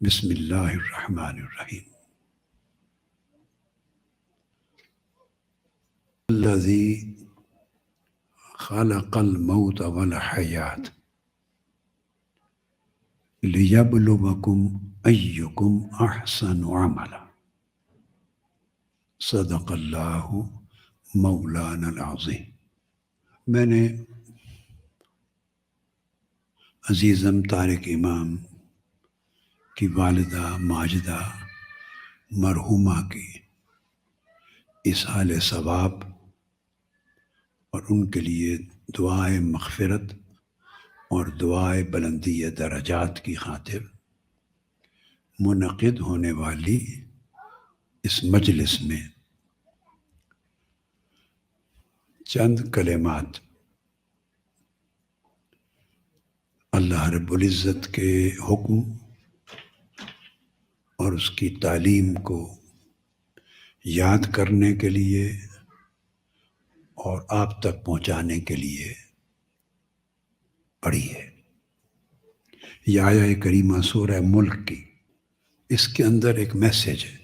بسم اللہ الرحمن الرحیم الذی خلق الموت والحیات لیبلوکم ایکم احسن عملا صدق اللہ مولانا العظیم۔ میں نے عزیزم طارق امام کی والدہ ماجدہ مرحومہ کی اصحال ثواب اور ان کے لیے دعائے مغفرت اور دعائے بلندی درجات کی خاطر منعقد ہونے والی اس مجلس میں چند کلمات اللہ رب العزت کے حکم اور اس کی تعلیم کو یاد کرنے کے لیے اور آپ تک پہنچانے کے لیے پڑھی ہے۔ یہ آیہ کریمہ سورہ ملک کی، اس کے اندر ایک میسیج ہے۔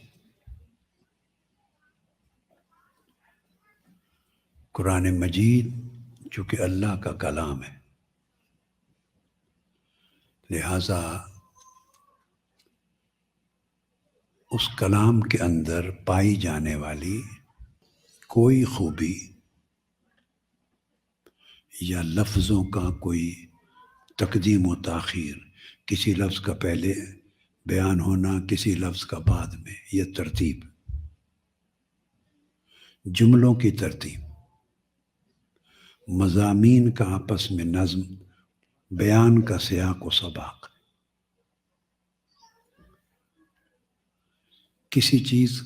قرآن مجید چونکہ اللہ کا کلام ہے، لہذا اس کلام کے اندر پائی جانے والی کوئی خوبی یا لفظوں کا کوئی تقدیم و تاخیر، کسی لفظ کا پہلے بیان ہونا کسی لفظ کا بعد میں، یہ ترتیب، جملوں کی ترتیب، مضامین کا آپس میں نظم، بیان کا سیاق و سباق، کسی چیز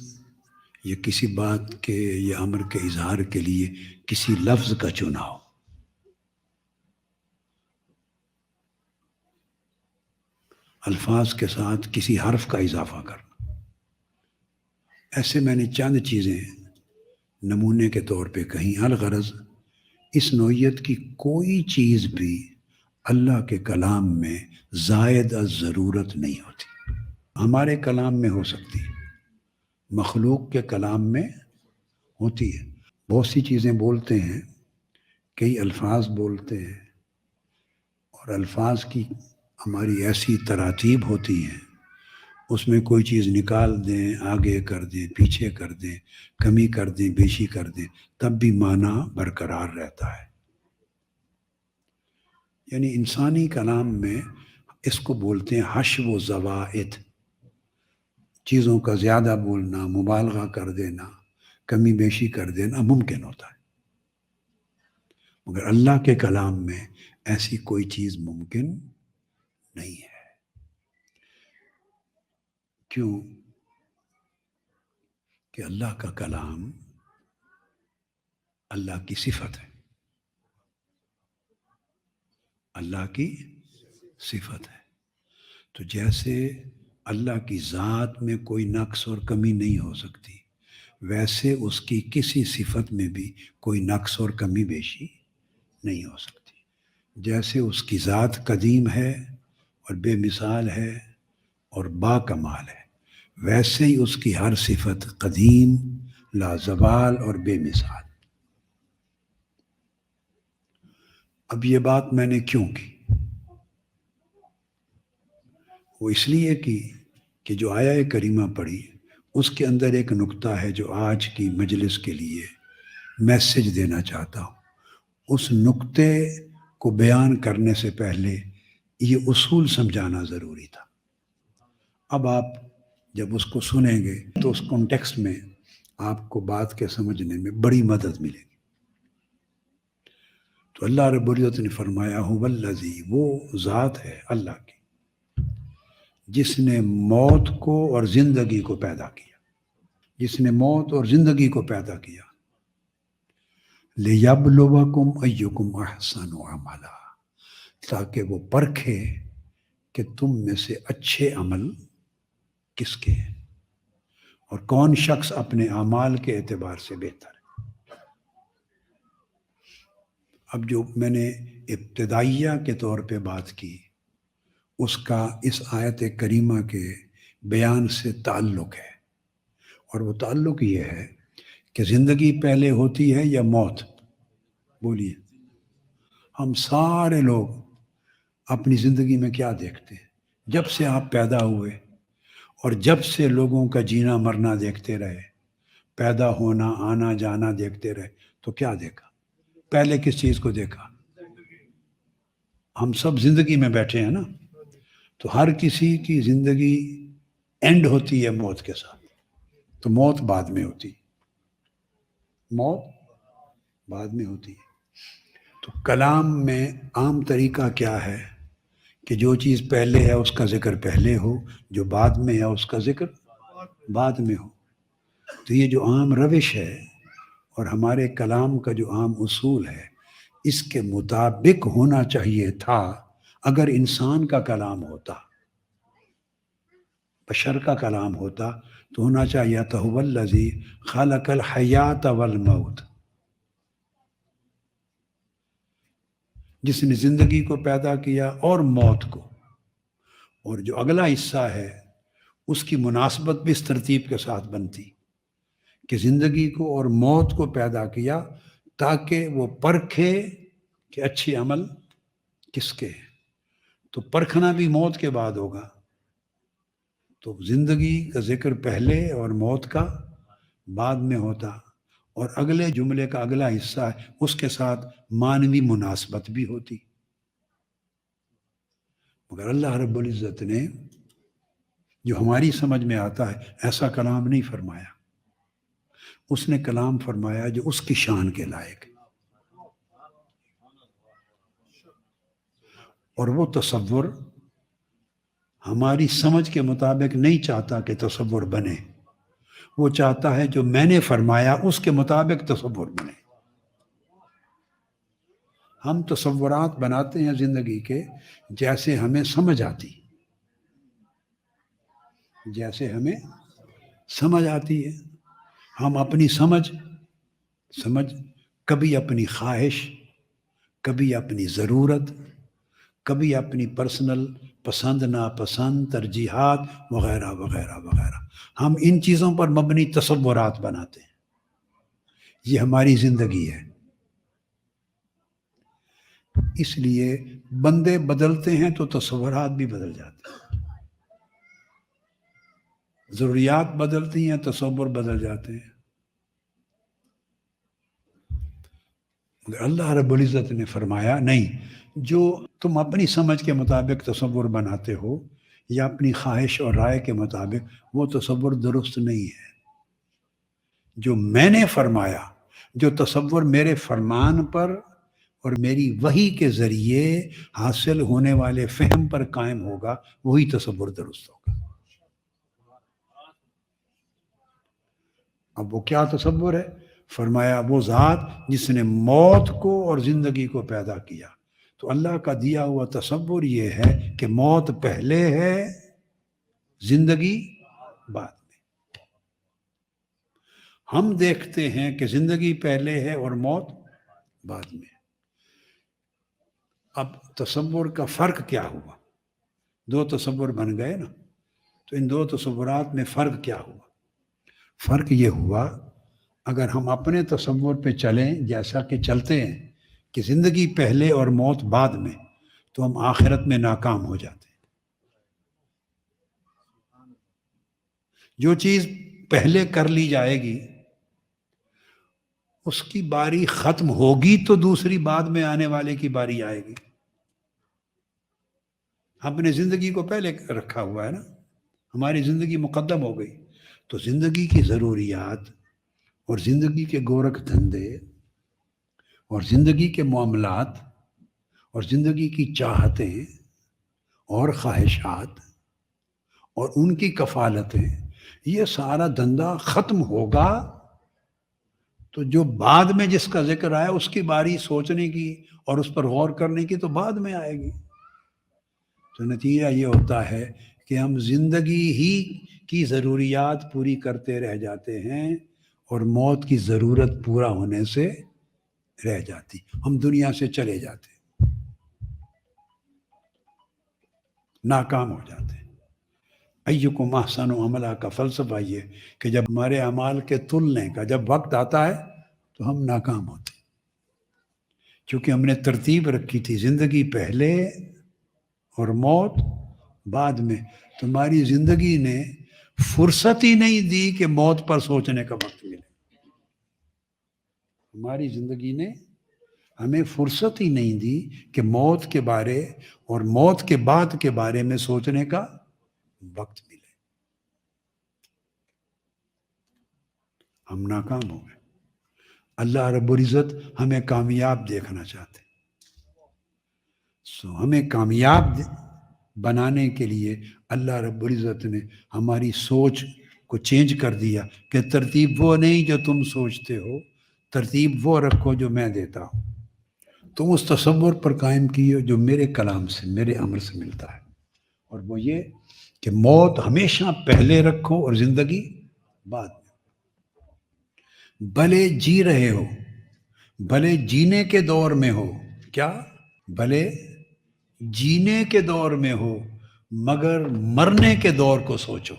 یا کسی بات کے یا امر کے اظہار کے لیے کسی لفظ کا چناؤ، الفاظ کے ساتھ کسی حرف کا اضافہ کرنا، ایسے میں نے چند چیزیں نمونے کے طور پہ کہیں۔ الغرض اس نوعیت کی کوئی چیز بھی اللہ کے کلام میں زائد از ضرورت نہیں ہوتی۔ ہمارے کلام میں ہو سکتی ہے، مخلوق کے کلام میں ہوتی ہے۔ بہت سی چیزیں بولتے ہیں، کئی الفاظ بولتے ہیں، اور الفاظ کی ہماری ایسی تراتیب ہوتی ہیں، اس میں کوئی چیز نکال دیں، آگے کر دیں، پیچھے کر دیں، کمی کر دیں، بیشی کر دیں، تب بھی معنی برقرار رہتا ہے۔ یعنی انسانی کلام میں اس کو بولتے ہیں حشو و زوائد، چیزوں کا زیادہ بولنا، مبالغہ کر دینا، کمی بیشی کر دینا ممکن ہوتا ہے، مگر اللہ کے کلام میں ایسی کوئی چیز ممکن نہیں ہے۔ کیوں؟ کہ اللہ کا کلام اللہ کی صفت ہے، اللہ کی صفت ہے۔ تو جیسے اللہ کی ذات میں کوئی نقص اور کمی نہیں ہو سکتی، ویسے اس کی کسی صفت میں بھی کوئی نقص اور کمی بیشی نہیں ہو سکتی۔ جیسے اس کی ذات قدیم ہے اور بے مثال ہے اور با کمال ہے، ویسے ہی اس کی ہر صفت قدیم، لازوال اور بے مثال۔ اب یہ بات میں نے کیوں کی؟ وہ اس لیے کی کہ جو آیہ کریمہ پڑھی اس کے اندر ایک نقطہ ہے جو آج کی مجلس کے لیے میسیج دینا چاہتا ہوں۔ اس نقطے کو بیان کرنے سے پہلے یہ اصول سمجھانا ضروری تھا۔ اب آپ جب اس کو سنیں گے تو اس کانٹیکسٹ میں آپ کو بات کے سمجھنے میں بڑی مدد ملے گی۔ تو اللہ رب العزت نے فرمایا هو الذی، وہ ذات ہے اللہ کی جس نے موت کو اور زندگی کو پیدا کیا، جس نے موت اور زندگی کو پیدا کیا، لیبلوکم ایکم احسن عملا، تاکہ وہ پرکھے کہ تم میں سے اچھے عمل کس کے ہیں اور کون شخص اپنے اعمال کے اعتبار سے بہتر ہے۔ اب جو میں نے ابتدائیہ کے طور پہ بات کی، اس کا اس آیت کریمہ کے بیان سے تعلق ہے، اور وہ تعلق یہ ہے کہ زندگی پہلے ہوتی ہے یا موت؟ بولیے، ہم سارے لوگ اپنی زندگی میں کیا دیکھتے ہیں؟ جب سے آپ پیدا ہوئے اور جب سے لوگوں کا جینا مرنا دیکھتے رہے، پیدا ہونا آنا جانا دیکھتے رہے، تو کیا دیکھا؟ پہلے کس چیز کو دیکھا؟ ہم سب زندگی میں بیٹھے ہیں نا، تو ہر کسی کی زندگی اینڈ ہوتی ہے موت کے ساتھ، تو موت بعد میں ہوتی، موت بعد میں ہوتی ہے۔ تو کلام میں عام طریقہ کیا ہے کہ جو چیز پہلے ہے اس کا ذکر پہلے ہو، جو بعد میں ہے اس کا ذکر بعد میں ہو۔ تو یہ جو عام روش ہے اور ہمارے کلام کا جو عام اصول ہے، اس کے مطابق ہونا چاہیے تھا۔ اگر انسان کا کلام ہوتا، بشر کا کلام ہوتا، تو ہونا چاہیے تھا هو الذی خلق الحیات والموت، جس نے زندگی کو پیدا کیا اور موت کو۔ اور جو اگلا حصہ ہے اس کی مناسبت بھی اس ترتیب کے ساتھ بنتی کہ زندگی کو اور موت کو پیدا کیا تاکہ وہ پرکھے کہ اچھے عمل کس کے ہیں۔ تو پرکھنا بھی موت کے بعد ہوگا، تو زندگی کا ذکر پہلے اور موت کا بعد میں ہوتا، اور اگلے جملے کا اگلا حصہ ہے اس کے ساتھ معنوی مناسبت بھی ہوتی۔ مگر اللہ رب العزت نے جو ہماری سمجھ میں آتا ہے ایسا کلام نہیں فرمایا، اس نے کلام فرمایا جو اس کی شان کے لائق ہے، اور وہ تصور ہماری سمجھ کے مطابق نہیں چاہتا کہ تصور بنے، وہ چاہتا ہے جو میں نے فرمایا اس کے مطابق تصور بنے۔ ہم تصورات بناتے ہیں زندگی کے جیسے ہمیں سمجھ آتی، جیسے ہمیں سمجھ آتی ہے۔ ہم اپنی سمجھ کبھی اپنی خواہش، کبھی اپنی ضرورت، کبھی اپنی پرسنل پسند ناپسند، ترجیحات وغیرہ وغیرہ وغیرہ، ہم ان چیزوں پر مبنی تصورات بناتے ہیں۔ یہ ہماری زندگی ہے۔ اس لیے بندے بدلتے ہیں تو تصورات بھی بدل جاتے ہیں، ضروریات بدلتی ہیں تصور بدل جاتے ہیں۔ مگر اللہ رب العزت نے فرمایا نہیں، جو تم اپنی سمجھ کے مطابق تصور بناتے ہو یا اپنی خواہش اور رائے کے مطابق، وہ تصور درست نہیں ہے۔ جو میں نے فرمایا، جو تصور میرے فرمان پر اور میری وحی کے ذریعے حاصل ہونے والے فہم پر قائم ہوگا، وہی تصور درست ہوگا۔ اب وہ کیا تصور ہے؟ فرمایا وہ ذات جس نے موت کو اور زندگی کو پیدا کیا۔ تو اللہ کا دیا ہوا تصور یہ ہے کہ موت پہلے ہے، زندگی بعد میں۔ ہم دیکھتے ہیں کہ زندگی پہلے ہے اور موت بعد میں۔ اب تصور کا فرق کیا ہوا؟ دو تصور بن گئے نا، تو ان دو تصورات میں فرق کیا ہوا؟ فرق یہ ہوا، اگر ہم اپنے تصور پہ چلیں جیسا کہ چلتے ہیں کہ زندگی پہلے اور موت بعد میں، تو ہم آخرت میں ناکام ہو جاتے ہیں۔ جو چیز پہلے کر لی جائے گی اس کی باری ختم ہوگی تو دوسری بعد میں آنے والے کی باری آئے گی۔ ہم نے زندگی کو پہلے رکھا ہوا ہے نا، ہماری زندگی مقدم ہو گئی، تو زندگی کی ضروریات اور زندگی کے گورکھ دھندے اور زندگی کے معاملات اور زندگی کی چاہتیں اور خواہشات اور ان کی کفالتیں، یہ سارا دھندا ختم ہوگا تو جو بعد میں جس کا ذکر آیا اس کی باری سوچنے کی اور اس پر غور کرنے کی تو بعد میں آئے گی۔ تو نتیجہ یہ ہوتا ہے کہ ہم زندگی ہی کی ضروریات پوری کرتے رہ جاتے ہیں اور موت کی ضرورت پورا ہونے سے رہ جاتی، ہم دنیا سے چلے جاتے۔ ناکام ہو جاتے ہیں۔ ایکم احسن عملا کا فلسفہ یہ کہ جب ہمارے اعمال کے تلنے کا جب وقت آتا ہے تو ہم ناکام ہوتے ہیں، چونکہ ہم نے ترتیب رکھی تھی زندگی پہلے اور موت بعد میں۔ تمہاری زندگی نے فرصت ہی نہیں دی کہ موت پر سوچنے کا وقت ملے۔ ہماری زندگی نے ہمیں فرصت ہی نہیں دی کہ موت کے بارے اور موت کے بعد کے بارے میں سوچنے کا وقت ملے۔ ہم ناکام ہو گئے۔ اللہ رب العزت ہمیں کامیاب دیکھنا چاہتے ہیں۔ ہمیں کامیاب بنانے کے لیے اللہ رب العزت نے ہماری سوچ کو چینج کر دیا کہ ترتیب وہ نہیں جو تم سوچتے ہو، ترتیب وہ رکھو جو میں دیتا ہوں۔ تم اس تصور پر قائم کیے جو میرے کلام سے، میرے امر سے ملتا ہے، اور وہ یہ کہ موت ہمیشہ پہلے رکھو اور زندگی بعد میں۔ بھلے جی رہے ہو، بھلے جینے کے دور میں ہو، کیا؟ بھلے جینے کے دور میں ہو، مگر مرنے کے دور کو سوچو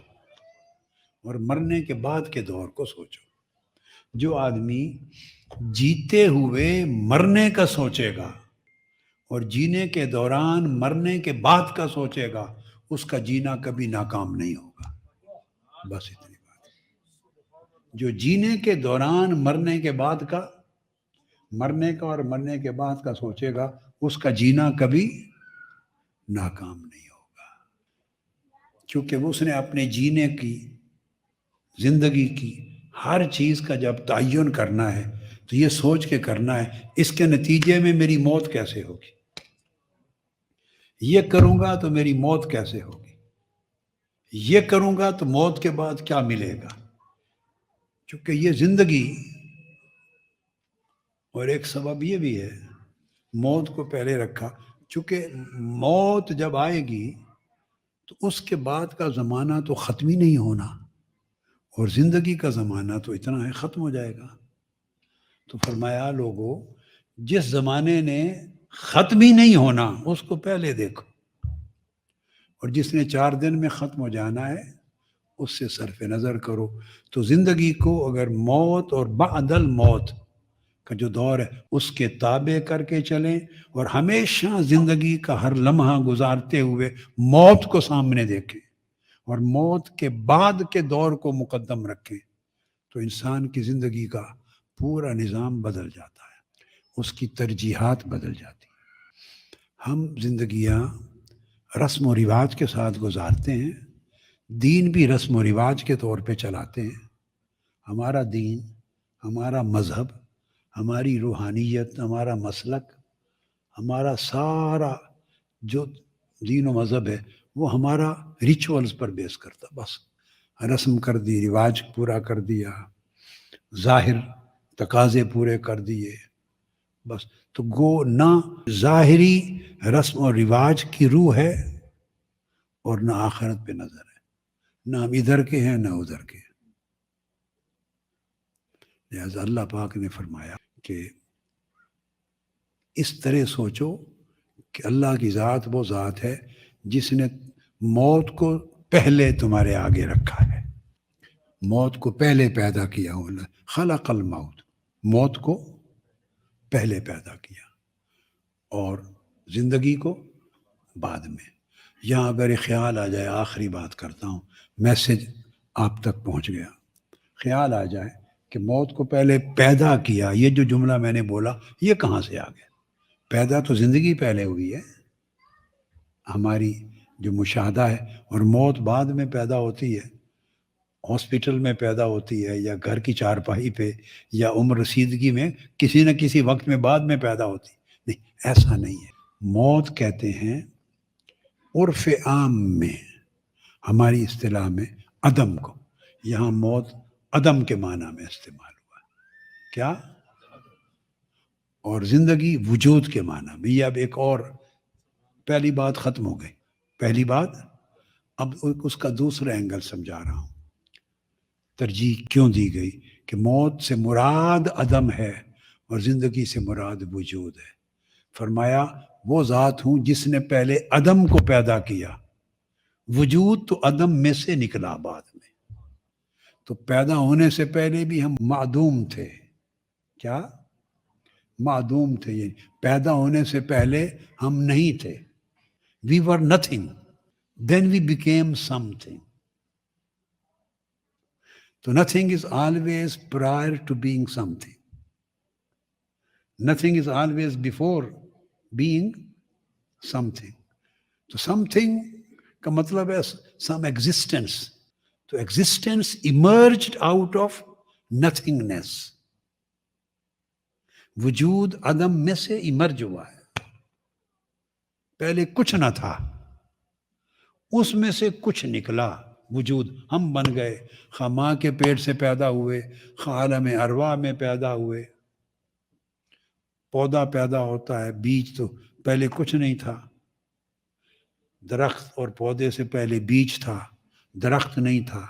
اور مرنے کے بعد کے دور کو سوچو۔ جو آدمی جیتے ہوئے مرنے کا سوچے گا اور جینے کے دوران مرنے کے بعد کا سوچے گا، اس کا جینا کبھی ناکام نہیں ہوگا۔ بس اتنی بات۔ جو جینے کے دوران مرنے کے بعد کا، مرنے کا اور مرنے کے بعد کا سوچے گا، اس کا جینا کبھی ناکام نہیں ہوگا، کیونکہ اس نے اپنے جینے کی، زندگی کی ہر چیز کا جب تعین کرنا ہے تو یہ سوچ کے کرنا ہے اس کے نتیجے میں میری موت کیسے ہوگی، یہ کروں گا تو میری موت کیسے ہوگی، یہ کروں گا تو موت کے بعد کیا ملے گا۔ چونکہ یہ زندگی، اور ایک سبب یہ بھی ہے موت کو پہلے رکھا، چونکہ موت جب آئے گی تو اس کے بعد کا زمانہ تو ختم ہی نہیں ہونا، اور زندگی کا زمانہ تو اتنا ہے ختم ہو جائے گا۔ تو فرمایا لوگوں، جس زمانے نے ختم ہی نہیں ہونا اس کو پہلے دیکھو، اور جس نے 4 دن میں ختم ہو جانا ہے اس سے صرف نظر کرو۔ تو زندگی کو اگر موت اور بعد الموت کا جو دور ہے اس کے تابع کر کے چلیں، اور ہمیشہ زندگی کا ہر لمحہ گزارتے ہوئے موت کو سامنے دیکھیں اور موت کے بعد کے دور کو مقدم رکھیں، تو انسان کی زندگی کا پورا نظام بدل جاتا ہے، اس کی ترجیحات بدل جاتی ہیں۔ ہم زندگیاں رسم و رواج کے ساتھ گزارتے ہیں، دین بھی رسم و رواج کے طور پہ چلاتے ہیں۔ ہمارا دین، ہمارا مذہب، ہماری روحانیت، ہمارا مسلک، ہمارا سارا جو دین و مذہب ہے وہ ہمارا ریچولز پر بیس کرتا، بس رسم کر دی، رواج پورا کر دیا، ظاہر تقاضے پورے کر دیے، بس۔ تو گو نہ ظاہری رسم و رواج کی روح ہے اور نہ آخرت پہ نظر ہے، نہ ہم ادھر کے ہیں نہ ادھر کے ہیں۔ لہذا اللہ پاک نے فرمایا کہ اس طرح سوچو کہ اللہ کی ذات وہ ذات ہے جس نے موت کو پہلے تمہارے آگے رکھا ہے، موت کو پہلے پیدا کیا ہو، خلق الموت، موت کو پہلے پیدا کیا اور زندگی کو بعد میں۔ یہاں اگر ایک خیال آ جائے، آخری بات کرتا ہوں، میسج آپ تک پہنچ گیا، خیال آ جائے کہ موت کو پہلے پیدا کیا، یہ جو جملہ میں نے بولا یہ کہاں سے آ گیا؟ پیدا تو زندگی پہلے ہوئی ہے ہماری جو مشاہدہ ہے، اور موت بعد میں پیدا ہوتی ہے، ہاسپٹل میں پیدا ہوتی ہے، یا گھر کی چارپائی پہ، یا عمر رسیدگی میں کسی نہ کسی وقت میں بعد میں پیدا ہوتی ہے۔ نہیں، ایسا نہیں ہے۔ موت کہتے ہیں عرف عام میں، ہماری اصطلاح میں عدم کو، یہاں موت عدم کے معنی میں استعمال ہوا، کیا؟ اور زندگی وجود کے معنی میں۔ یہ اب ایک اور، پہلی بات ختم ہو گئی، پہلی بات، اب اس کا دوسرا اینگل سمجھا رہا ہوں، ترجیح کیوں دی گئی کہ موت سے مراد عدم ہے اور زندگی سے مراد وجود ہے۔ فرمایا وہ ذات ہوں جس نے پہلے عدم کو پیدا کیا وجود تو عدم میں سے نکلا بعد میں، تو پیدا ہونے سے پہلے بھی ہم معدوم تھے. کیا؟ معدوم تھے. یہ پیدا ہونے سے پہلے ہم نہیں تھے. We were nothing. Then we became something. So nothing is always prior to being something. Nothing is always before being something. تو something کا مطلب ہے some existence. تو existence emerged out of nothingness. وجود عدم میں سے ایمرج ہوا ہے. پہلے کچھ نہ تھا، اس میں سے کچھ نکلا وجود، ہم بن گئے. خواہ ماں کے پیٹ سے پیدا ہوئے، خواہ عالم ارواح میں پیدا ہوئے. پودا پیدا ہوتا ہے، بیج تو پہلے کچھ نہیں تھا. درخت اور پودے سے پہلے بیج تھا، درخت نہیں تھا.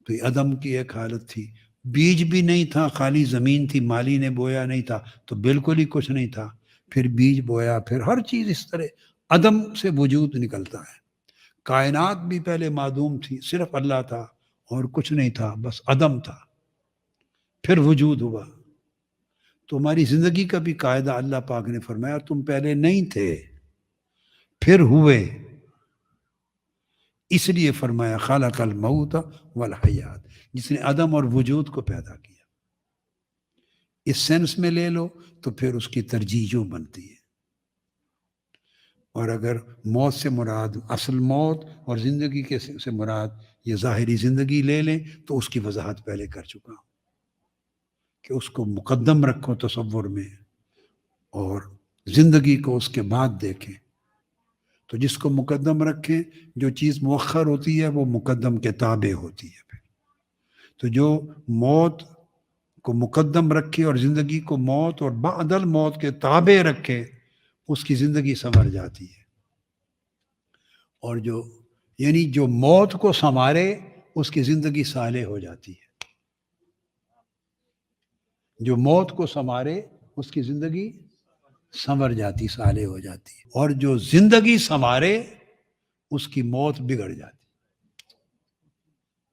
تو یہ عدم کی ایک حالت تھی. بیج بھی نہیں تھا، خالی زمین تھی، مالی نے بویا نہیں تھا تو بالکل ہی کچھ نہیں تھا. پھر بیج بویا، پھر ہر چیز اس طرح عدم سے وجود نکلتا ہے. کائنات بھی پہلے معدوم تھی، صرف اللہ تھا اور کچھ نہیں تھا، بس عدم تھا. پھر وجود ہوا. تو ہماری زندگی کا بھی قاعدہ اللہ پاک نے فرمایا تم پہلے نہیں تھے، پھر ہوئے. اس لیے فرمایا خلق الموت والحیات، جس نے عدم اور وجود کو پیدا کیا. اس سینس میں لے لو تو پھر اس کی ترجیح یوں بنتی ہے. اور اگر موت سے مراد اصل موت اور زندگی کے سے مراد یہ ظاہری زندگی لے لیں تو اس کی وضاحت پہلے کر چکا ہوں کہ اس کو مقدم رکھو تصور میں اور زندگی کو اس کے بعد دیکھیں. تو جس کو مقدم رکھیں، جو چیز مؤخر ہوتی ہے وہ مقدم کے تابع ہوتی ہے. پھر تو جو موت کو مقدم رکھے اور زندگی کو موت اور بعد الموت کے تابع رکھے، اس کی زندگی سنور جاتی ہے. اور جو یعنی جو موت کو سنوارے اس کی زندگی صالح ہو جاتی ہے. جو موت کو سنوارے اس کی زندگی سنور جاتی، صالح ہو جاتی. اور جو زندگی سنوارے اس کی موت بگڑ جاتی،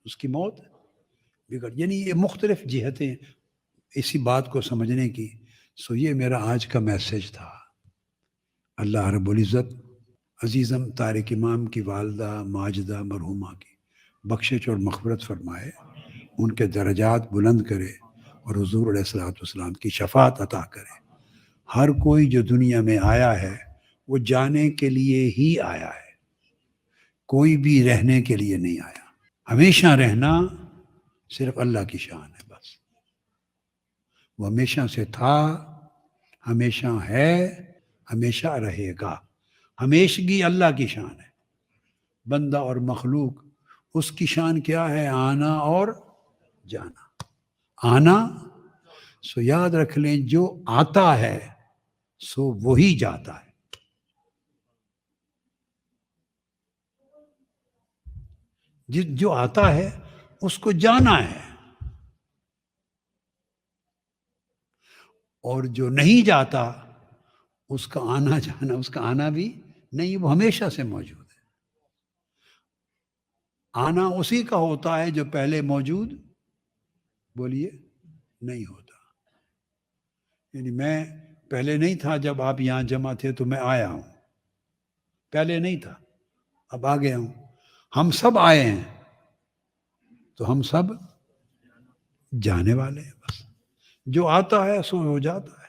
اس کی موت بگڑ. یعنی یہ مختلف جہتیں اسی بات کو سمجھنے کی. سو یہ میرا آج کا میسج تھا. اللہ رب العزت عزیزم طارق امام کی والدہ ماجدہ مرحومہ کی بخشش اور مغفرت فرمائے، ان کے درجات بلند کرے اور حضور علیہ الصلوۃ والسلام کی شفاعت عطا کرے. ہر کوئی جو دنیا میں آیا ہے وہ جانے کے لیے ہی آیا ہے، کوئی بھی رہنے کے لیے نہیں آیا. ہمیشہ رہنا صرف اللہ کی شان ہے. بس وہ ہمیشہ سے تھا، ہمیشہ ہے، ہمیشہ رہے گا. ہمیشگی اللہ کی شان ہے. بندہ اور مخلوق اس کی شان کیا ہے؟ آنا اور جانا. آنا سو یاد رکھ لیں جو آتا ہے سو وہی جاتا ہے. جو آتا ہے اس کو جانا ہے، اور جو نہیں جاتا اس کا آنا جانا، اس کا آنا بھی نہیں، وہ ہمیشہ سے موجود ہے. آنا اسی کا ہوتا ہے جو پہلے موجود بولیے نہیں ہوتا. یعنی میں پہلے نہیں تھا، جب آپ یہاں جمع تھے تو میں آیا ہوں. پہلے نہیں تھا، اب آ گیا ہوں. ہم سب آئے ہیں تو ہم سب جانے والے ہیں. بس جو آتا ہے سو ہو جاتا ہے.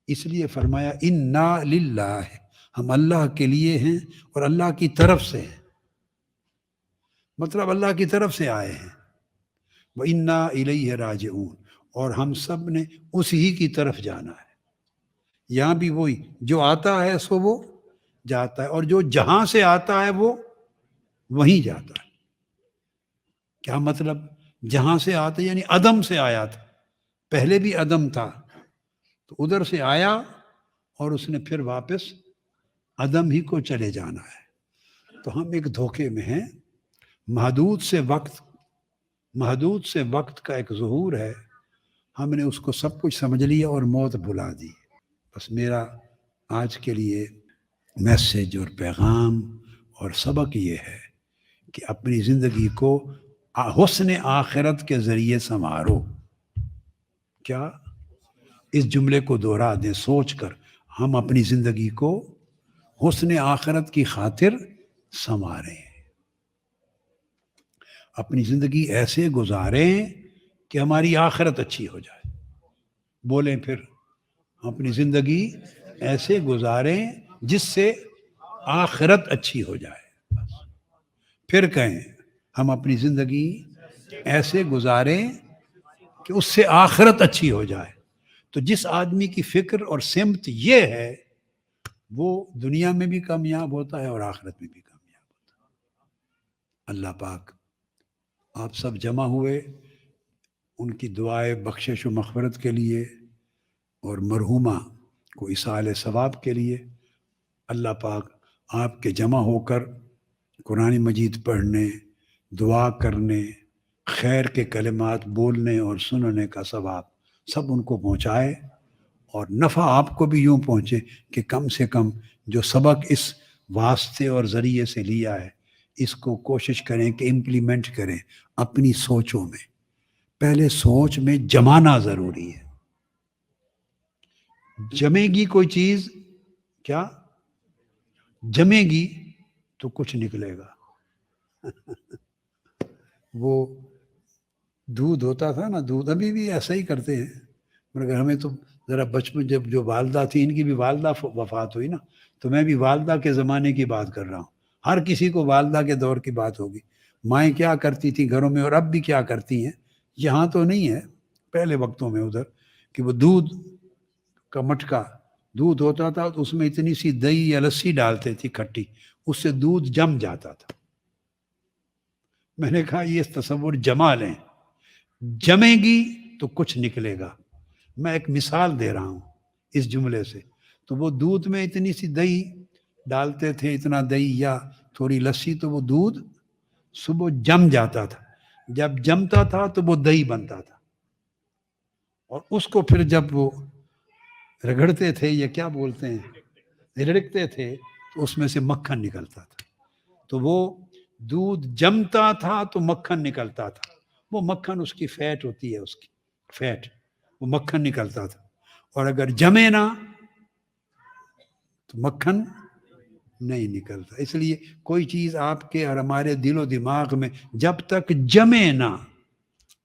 اس لیے فرمایا انا للہ، ہم اللہ کے لیے ہیں اور اللہ کی طرف سے ہیں. مطلب اللہ کی طرف سے آئے ہیں. وَإِنَّا إِلَيْهِ رَاجِعُونَ، اور ہم سب نے اسی کی طرف جانا ہے. یہاں بھی وہی جو آتا ہے سو وہ جاتا ہے، اور جو جہاں سے آتا ہے وہ وہیں جاتا ہے. کیا مطلب؟ جہاں سے آتا یعنی عدم سے آیا تھا، پہلے بھی عدم تھا تو ادھر سے آیا اور اس نے پھر واپس عدم ہی کو چلے جانا ہے. تو ہم ایک دھوکے میں ہیں. محدود سے وقت کا ایک ظہور ہے. ہم نے اس کو سب کچھ سمجھ لیا اور موت بھلا دی. بس میرا آج کے لیے میسج اور پیغام اور سبق یہ ہے کہ اپنی زندگی کو حسن آخرت کے ذریعے سنوارو. کیا؟ اس جملے کو دوہرا دیں سوچ کر، ہم اپنی زندگی کو حسن آخرت کی خاطر سنواریں، اپنی زندگی ایسے گزاریں کہ ہماری آخرت اچھی ہو جائے. بولیں پھر، اپنی زندگی ایسے گزاریں جس سے آخرت اچھی ہو جائے. پھر کہیں ہم اپنی زندگی ایسے گزاریں کہ اس سے آخرت اچھی ہو جائے. تو جس آدمی کی فکر اور سمت یہ ہے وہ دنیا میں بھی کامیاب ہوتا ہے اور آخرت میں بھی کامیاب ہوتا ہے. اللہ پاک آپ سب جمع ہوئے ان کی دعائے بخشش و مغفرت کے لیے اور مرحومہ کو ایصال ثواب کے لیے. اللہ پاک آپ کے جمع ہو کر قرآن مجید پڑھنے، دعا کرنے، خیر کے کلمات بولنے اور سننے کا ثواب سب ان کو پہنچائے، اور نفع آپ کو بھی یوں پہنچے کہ کم سے کم جو سبق اس واسطے اور ذریعے سے لیا ہے اس کو کوشش کریں کہ امپلیمنٹ کریں اپنی سوچوں میں. پہلے سوچ میں جمانا ضروری ہے. جمے گی کوئی چیز، کیا جمے گی تو کچھ نکلے گا. وہ دودھ ہوتا تھا نا، دودھ ابھی بھی ایسا ہی کرتے ہیں، مگر ہمیں تو ذرا بچپن جب جو والدہ تھی، ان کی بھی والدہ وفات ہوئی نا، تو میں بھی والدہ کے زمانے کی بات کر رہا ہوں. ہر کسی کو والدہ کے دور کی بات ہوگی. مائیں کیا کرتی تھیں گھروں میں اور اب بھی کیا کرتی ہیں، یہاں تو نہیں ہے، پہلے وقتوں میں ادھر، کہ وہ دودھ کا مٹکا دودھ ہوتا تھا تو اس میں اتنی سی دہی یا لسی ڈالتے تھی کھٹی، اس سے دودھ جم جاتا تھا. میں نے کہا یہ تصور جما لیں، جمے گی تو کچھ نکلے گا. میں ایک مثال دے رہا ہوں اس جملے سے. تو وہ دودھ میں اتنی سی دہی ڈالتے تھے، اتنا دہی یا تھوڑی لسی، تو وہ دودھ صبح جم جاتا تھا. جب جمتا تھا تو وہ دہی بنتا تھا، اور اس کو پھر جب وہ رگڑتے تھے یا کیا بولتے ہیں، رڑکتے تھے، تو اس میں سے مکھن نکلتا تھا. تو وہ دودھ جمتا تھا تو مکھن نکلتا تھا. وہ مکھن اس کی فیٹ ہوتی ہے، اس کی فیٹ، وہ مکھن نکلتا تھا. اور اگر جمے نہ تو مکھن نہیں نکلتا. اس لیے کوئی چیز آپ کے اور ہمارے دل و دماغ میں جب تک جمے نہ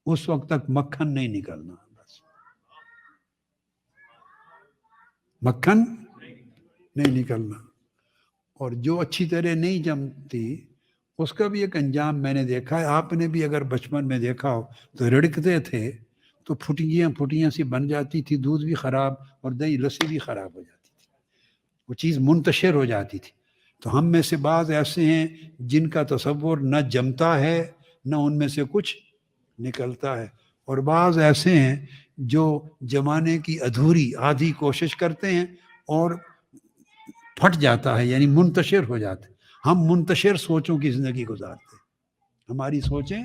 اس وقت تک مکھن نہیں نکلنا. بس مکھن نہیں نکلنا. اور جو اچھی طرح نہیں جمتی اس کا بھی ایک انجام میں نے دیکھا ہے. آپ نے بھی اگر بچپن میں دیکھا ہو تو رڑکتے تھے تو پھٹیاں سی بن جاتی تھی، دودھ بھی خراب اور دہی لسی بھی خراب ہو جاتی تھی، وہ چیز منتشر ہو جاتی تھی. تو ہم میں سے بعض ایسے ہیں جن کا تصور نہ جمتا ہے نہ ان میں سے کچھ نکلتا ہے، اور بعض ایسے ہیں جو جمانے کی ادھوری آدھی کوشش کرتے ہیں اور پھٹ جاتا ہے، یعنی منتشر ہو جاتے. ہم منتشر سوچوں کی زندگی گزارتے ہیں، ہماری سوچیں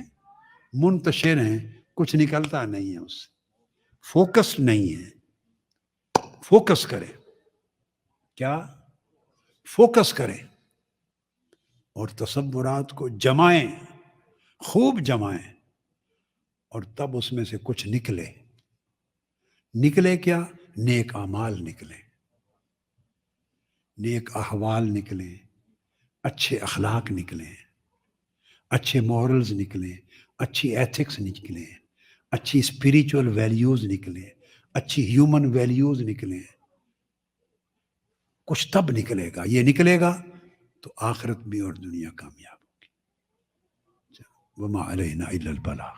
منتشر ہیں، کچھ نکلتا نہیں ہے اس سے، فوکس نہیں ہے. فوکس کریں، کیا فوکس کریں اور تصورات کو جمائیں، خوب جمائیں، اور تب اس میں سے کچھ نکلے کیا؟ نیک اعمال نکلیں، نیک احوال نکلیں، اچھے اخلاق نکلیں، اچھے مورلز نکلیں، اچھی ایتھکس نکلیں، اچھی اسپریچول ویلیوز نکلیں، اچھی ہیومن ویلیوز نکلیں. کچھ تب نکلے گا. یہ نکلے گا تو آخرت بھی اور دنیا کامیاب ہوگی. وما علینا الا البلاغ.